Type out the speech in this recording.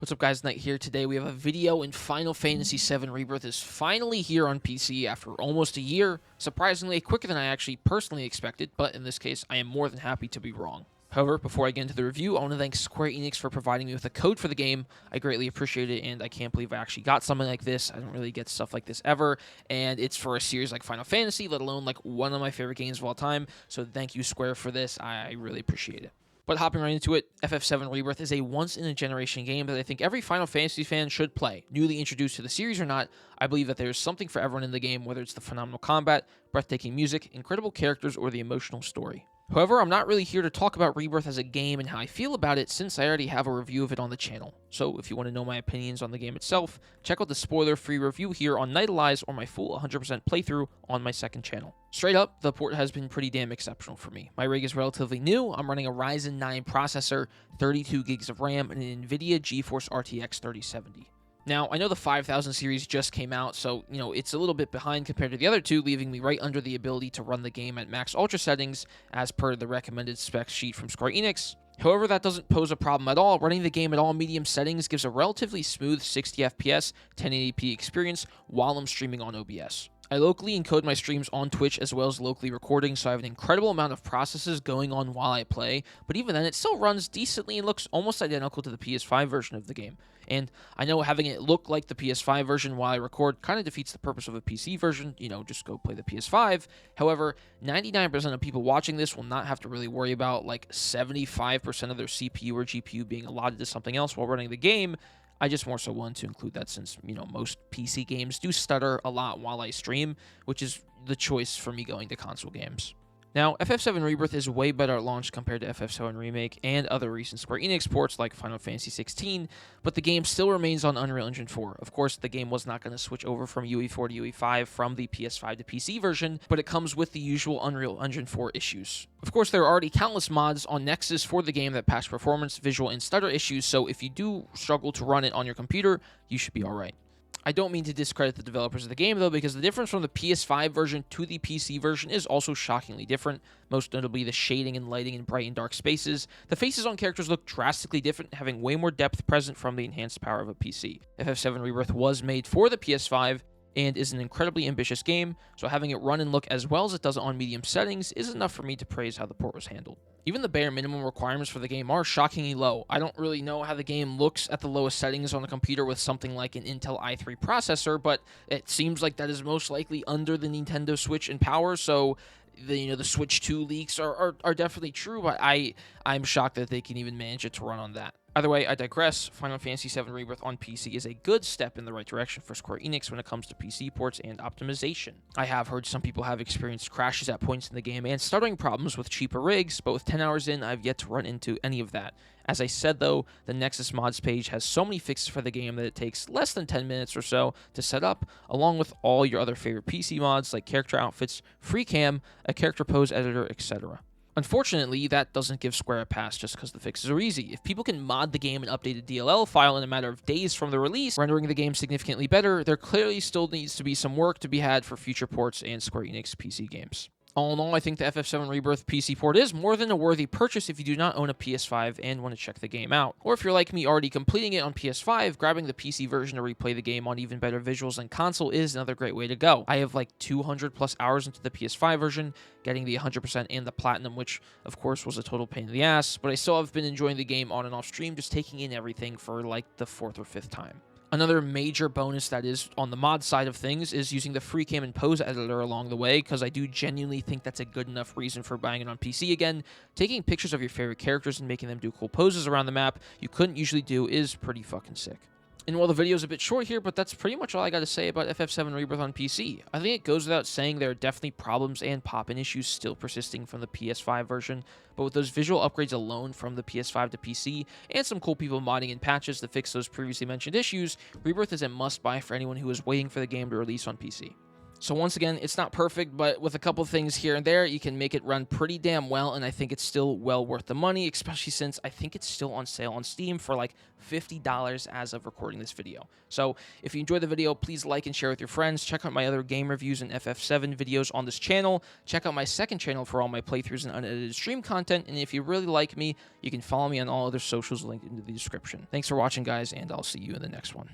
What's up, guys? Knight here. Today we have a video in Final Fantasy VII Rebirth is finally here on PC after almost a year. Surprisingly quicker than I actually personally expected, but in this case, I am more than happy to be wrong. However, before I get into the review, I want to thank Square Enix for providing me with a code for the game. I greatly appreciate it, and I can't believe I actually got something like this. I don't really get stuff like this ever, and it's for a series like Final Fantasy, let alone like one of my favorite games of all time. So thank you, Square, for this. I really appreciate it. But hopping right into it, FF7 Rebirth is a once-in-a-generation game that I think every Final Fantasy fan should play. Newly introduced to the series or not, I believe that there's something for everyone in the game, whether it's the phenomenal combat, breathtaking music, incredible characters, or the emotional story. However, I'm not really here to talk about Rebirth as a game and how I feel about it since I already have a review of it on the channel. So if you want to know my opinions on the game itself, check out the spoiler-free review here on Nightalize or my full 100% playthrough on my second channel. Straight up, the port has been pretty damn exceptional for me. My rig is relatively new. I'm running a Ryzen 9 processor, 32 gigs of RAM, and an NVIDIA GeForce RTX 3070. Now, I know the 5000 series just came out, so, it's a little bit behind compared to the other two, leaving me right under the ability to run the game at max ultra settings as per the recommended specs sheet from Square Enix. However, that doesn't pose a problem at all. Running the game at all medium settings gives a relatively smooth 60 FPS, 1080p experience while I'm streaming on OBS. I locally encode my streams on Twitch as well as locally recording, so I have an incredible amount of processes going on while I play, but even then it still runs decently and looks almost identical to the PS5 version of the game. And I know having it look like the PS5 version while I record kind of defeats the purpose of a PC version, just go play the PS5. However, 99% of people watching this will not have to really worry about like 75% of their CPU or GPU being allotted to something else while running the game. I just more so wanted to include that since, most PC games do stutter a lot while I stream, which is the choice for me going to console games. Now, FF7 Rebirth is way better at launch compared to FF7 Remake and other recent Square Enix ports like Final Fantasy XVI, but the game still remains on Unreal Engine 4. Of course, the game was not going to switch over from UE4 to UE5 from the PS5 to PC version, but it comes with the usual Unreal Engine 4 issues. Of course, there are already countless mods on Nexus for the game that patch performance, visual, and stutter issues, so if you do struggle to run it on your computer, you should be alright. I don't mean to discredit the developers of the game, though, because the difference from the PS5 version to the PC version is also shockingly different, most notably the shading and lighting in bright and dark spaces. The faces on characters look drastically different, having way more depth present from the enhanced power of a PC. FF7 Rebirth was made for the PS5, and is an incredibly ambitious game, so having it run and look as well as it does on medium settings is enough for me to praise how the port was handled. Even the bare minimum requirements for the game are shockingly low. I don't really know how the game looks at the lowest settings on a computer with something like an Intel i3 processor, but it seems like that is most likely under the Nintendo Switch in power, so the Switch 2 leaks are definitely true, but I'm shocked that they can even manage it to run on that. Either way, I digress. Final Fantasy VII Rebirth on PC is a good step in the right direction for Square Enix when it comes to PC ports and optimization. I have heard some people have experienced crashes at points in the game and stuttering problems with cheaper rigs, but with 10 hours in, I've yet to run into any of that. As I said though, the Nexus mods page has so many fixes for the game that it takes less than 10 minutes or so to set up, along with all your other favorite PC mods like character outfits, free cam, a character pose editor, etc. Unfortunately, that doesn't give Square a pass just because the fixes are easy. If people can mod the game and update a DLL file in a matter of days from the release, rendering the game significantly better, there clearly still needs to be some work to be had for future ports and Square Enix PC games. All in all, I think the FF7 Rebirth PC port is more than a worthy purchase if you do not own a PS5 and want to check the game out. Or if you're like me already completing it on PS5, grabbing the PC version to replay the game on even better visuals than console is another great way to go. I have like 200 plus hours into the PS5 version, getting the 100% and the Platinum, which of course was a total pain in the ass, but I still have been enjoying the game on and off stream, just taking in everything for like the 4th or 5th time. Another major bonus that is on the mod side of things is using the free cam and pose editor along the way, because I do genuinely think that's a good enough reason for buying it on PC again. Taking pictures of your favorite characters and making them do cool poses around the map you couldn't usually do is pretty fucking sick. And while the video is a bit short here, but that's pretty much all I got to say about FF7 Rebirth on PC. I think it goes without saying there are definitely problems and pop-in issues still persisting from the PS5 version, but with those visual upgrades alone from the PS5 to PC, and some cool people modding and patches to fix those previously mentioned issues, Rebirth is a must-buy for anyone who is waiting for the game to release on PC. So once again, it's not perfect, but with a couple things here and there, you can make it run pretty damn well, and I think it's still well worth the money, especially since I think it's still on sale on Steam for like $50 as of recording this video. So if you enjoyed the video, please like and share with your friends. Check out my other game reviews and FF7 videos on this channel. Check out my second channel for all my playthroughs and unedited stream content, and if you really like me, you can follow me on all other socials linked in the description. Thanks for watching, guys, and I'll see you in the next one.